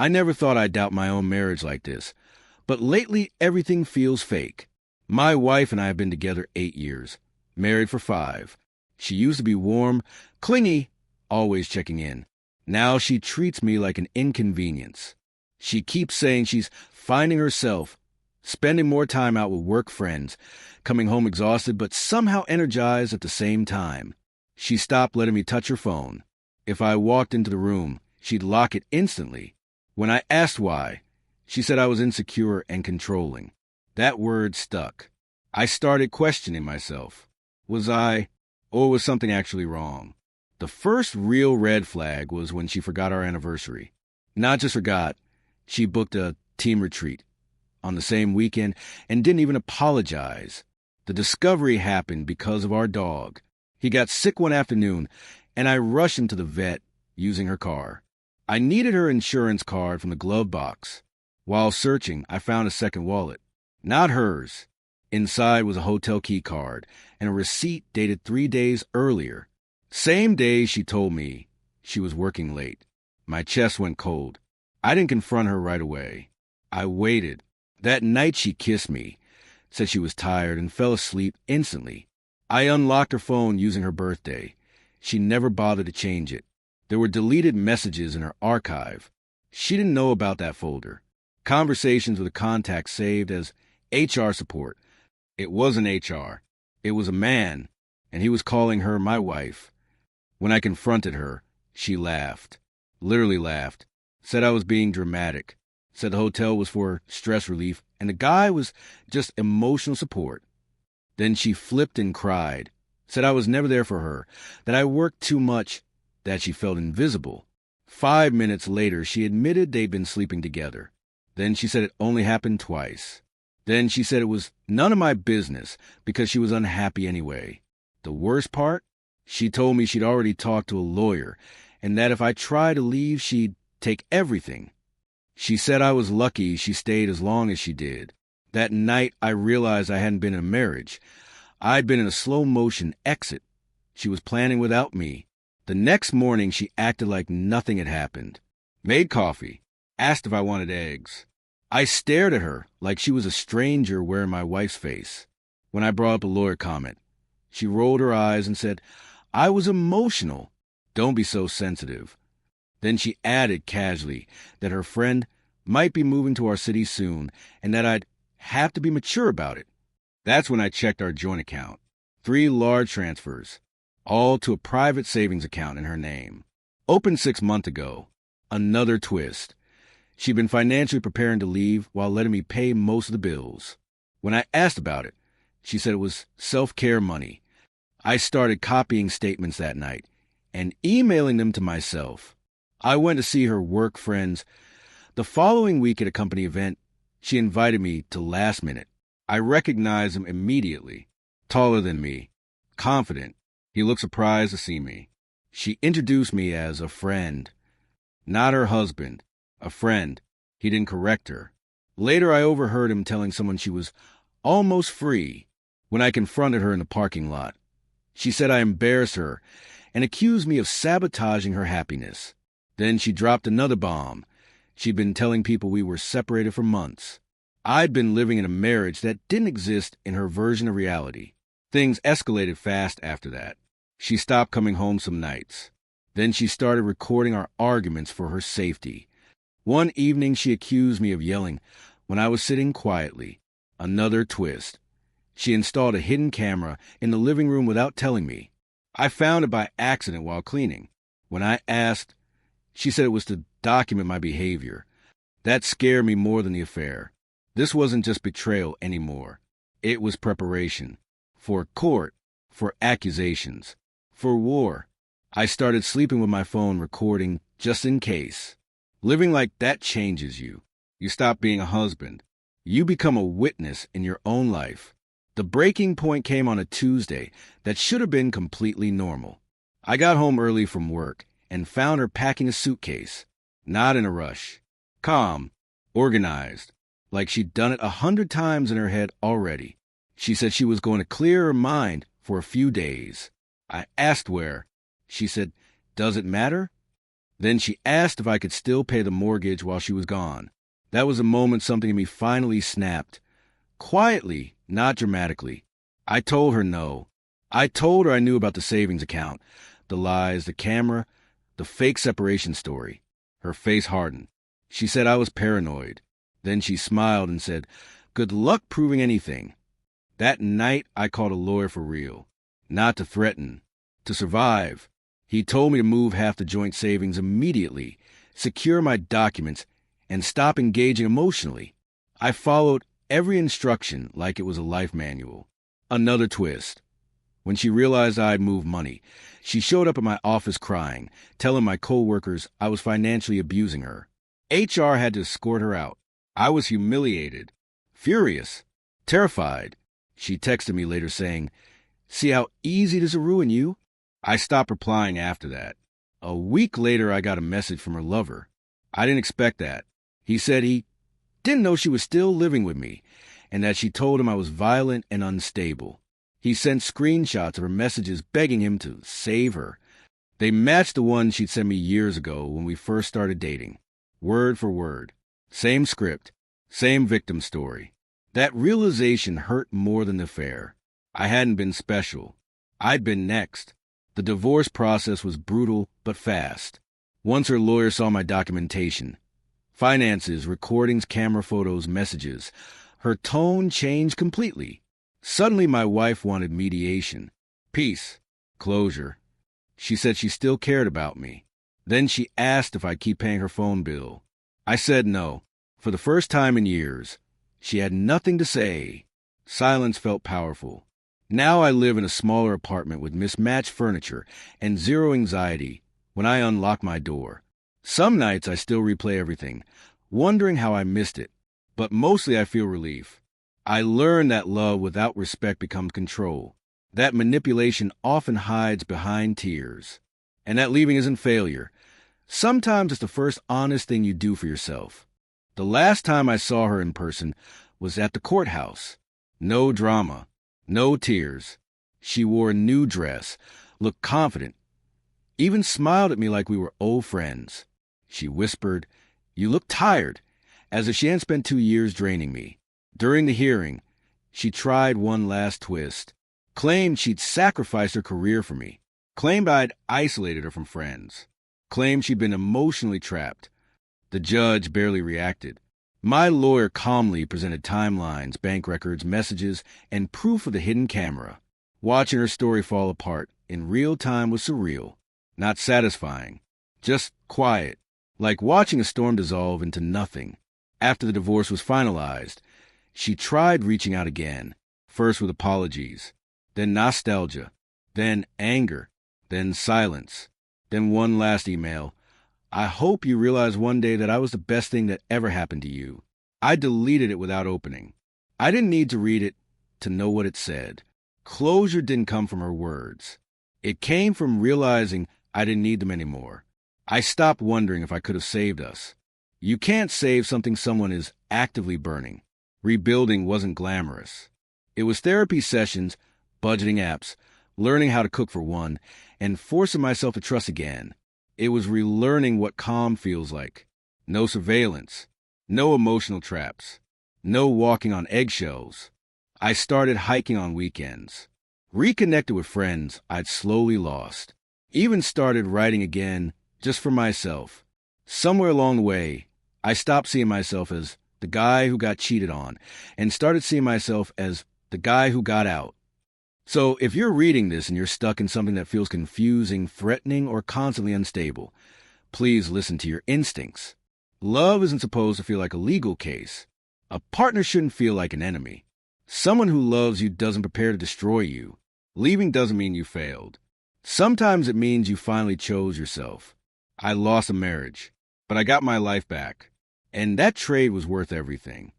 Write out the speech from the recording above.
I never thought I'd doubt my own marriage like this, but lately everything feels fake. My wife and I have been together 8 years, married for 5. She used to be warm, clingy, always checking in. Now she treats me like an inconvenience. She keeps saying she's finding herself, spending more time out with work friends, coming home exhausted but somehow energized at the same time. She stopped letting me touch her phone. If I walked into the room, she'd lock it instantly. When I asked why, she said I was insecure and controlling. That word stuck. I started questioning myself. Was I, or was something actually wrong? The first real red flag was when she forgot our anniversary. Not just forgot, she booked a team retreat on the same weekend and didn't even apologize. The discovery happened because of our dog. He got sick one afternoon, and I rushed him to the vet using her car. I needed her insurance card from the glove box. While searching, I found a second wallet. Not hers. Inside was a hotel key card and a receipt dated 3 days earlier. Same day she told me she was working late. My chest went cold. I didn't confront her right away. I waited. That night she kissed me, said she was tired, and fell asleep instantly. I unlocked her phone using her birthday. She never bothered to change it. There were deleted messages in her archive. She didn't know about that folder. Conversations with a contact saved as HR support. It wasn't HR. It was a man, and he was calling her my wife. When I confronted her, she laughed. Literally laughed. Said I was being dramatic. Said the hotel was for stress relief, and the guy was just emotional support. Then she flipped and cried. Said I was never there for her, that I worked too much, that she felt invisible. 5 minutes later, she admitted they'd been sleeping together. Then she said it only happened twice. Then she said it was none of my business because she was unhappy anyway. The worst part? She told me she'd already talked to a lawyer and that if I tried to leave, she'd take everything. She said I was lucky she stayed as long as she did. That night, I realized I hadn't been in a marriage. I'd been in a slow-motion exit. She was planning without me. The next morning, she acted like nothing had happened. Made coffee. Asked if I wanted eggs. I stared at her like she was a stranger wearing my wife's face. When I brought up a lawyer comment, she rolled her eyes and said, I was emotional. Don't be so sensitive. Then she added casually that her friend might be moving to our city soon and that I'd have to be mature about it. That's when I checked our joint account. 3 large transfers, all to a private savings account in her name. Opened 6 months ago. Another twist. She'd been financially preparing to leave while letting me pay most of the bills. When I asked about it, she said it was self-care money. I started copying statements that night and emailing them to myself. I went to see her work friends. The following week at a company event, she invited me to last minute. I recognized him immediately. Taller than me. Confident. He looked surprised to see me. She introduced me as a friend. Not her husband. A friend. He didn't correct her. Later, I overheard him telling someone she was almost free. When I confronted her in the parking lot, she said I embarrassed her and accused me of sabotaging her happiness. Then she dropped another bomb. She'd been telling people we were separated for months. I'd been living in a marriage that didn't exist in her version of reality. Things escalated fast after that. She stopped coming home some nights. Then she started recording our arguments for her safety. One evening she accused me of yelling when I was sitting quietly. Another twist. She installed a hidden camera in the living room without telling me. I found it by accident while cleaning. When I asked, she said it was to document my behavior. That scared me more than the affair. This wasn't just betrayal anymore. It was preparation. For court. For accusations. For war. I started sleeping with my phone recording just in case. Living like that changes you. You stop being a husband. You become a witness in your own life. The breaking point came on a Tuesday that should have been completely normal. I got home early from work and found her packing a suitcase. Not in a rush. Calm. Organized. Like she'd done it 100 times in her head already. She said she was going to clear her mind for a few days. I asked where. She said, "Does it matter?" Then she asked if I could still pay the mortgage while she was gone. That was the moment something in me finally snapped. Quietly, not dramatically. I told her no. I told her I knew about the savings account, the lies, the camera, the fake separation story. Her face hardened. She said I was paranoid. Then she smiled and said, "Good luck proving anything." That night, I called a lawyer for real. Not to threaten, to survive. He told me to move half the joint savings immediately, secure my documents, and stop engaging emotionally. I followed every instruction like it was a life manual. Another twist. When she realized I had moved money, she showed up at my office crying, telling my coworkers I was financially abusing her. HR had to escort her out. I was humiliated, furious, terrified. She texted me later saying, "See how easy it is to ruin you?" I stopped replying after that. A week later, I got a message from her lover. I didn't expect that. He said he didn't know she was still living with me, and that she told him I was violent and unstable. He sent screenshots of her messages begging him to save her. They matched the ones she'd sent me years ago when we first started dating. Word for word. Same script. Same victim story. That realization hurt more than the affair. I hadn't been special. I'd been next. The divorce process was brutal but fast. Once her lawyer saw my documentation, finances, recordings, camera photos, messages, her tone changed completely. Suddenly my wife wanted mediation, peace, closure. She said she still cared about me. Then she asked if I'd keep paying her phone bill. I said no. For the first time in years, she had nothing to say. Silence felt powerful. Now I live in a smaller apartment with mismatched furniture and zero anxiety when I unlock my door. Some nights I still replay everything, wondering how I missed it, but mostly I feel relief. I learned that love without respect becomes control, that manipulation often hides behind tears, and that leaving isn't failure. Sometimes it's the first honest thing you do for yourself. The last time I saw her in person was at the courthouse. No drama, no tears. She wore a new dress, looked confident, even smiled at me like we were old friends. She whispered, "You look tired," as if she hadn't spent 2 years draining me. During the hearing, she tried one last twist, claimed she'd sacrificed her career for me, claimed I'd isolated her from friends, claimed she'd been emotionally trapped. The judge barely reacted. My lawyer calmly presented timelines, bank records, messages, and proof of the hidden camera. Watching her story fall apart in real time was surreal, not satisfying, just quiet, like watching a storm dissolve into nothing. After the divorce was finalized, she tried reaching out again, first with apologies, then nostalgia, then anger, then silence, then one last email. "I hope you realize one day that I was the best thing that ever happened to you." I deleted it without opening. I didn't need to read it to know what it said. Closure didn't come from her words. It came from realizing I didn't need them anymore. I stopped wondering if I could have saved us. You can't save something someone is actively burning. Rebuilding wasn't glamorous. It was therapy sessions, budgeting apps, learning how to cook for one, and forcing myself to trust again. It was relearning what calm feels like. No surveillance. No emotional traps. No walking on eggshells. I started hiking on weekends. Reconnected with friends I'd slowly lost. Even started writing again just for myself. Somewhere along the way, I stopped seeing myself as the guy who got cheated on and started seeing myself as the guy who got out. So if you're reading this and you're stuck in something that feels confusing, threatening, or constantly unstable, please listen to your instincts. Love isn't supposed to feel like a legal case. A partner shouldn't feel like an enemy. Someone who loves you doesn't prepare to destroy you. Leaving doesn't mean you failed. Sometimes it means you finally chose yourself. I lost a marriage, but I got my life back. And that trade was worth everything.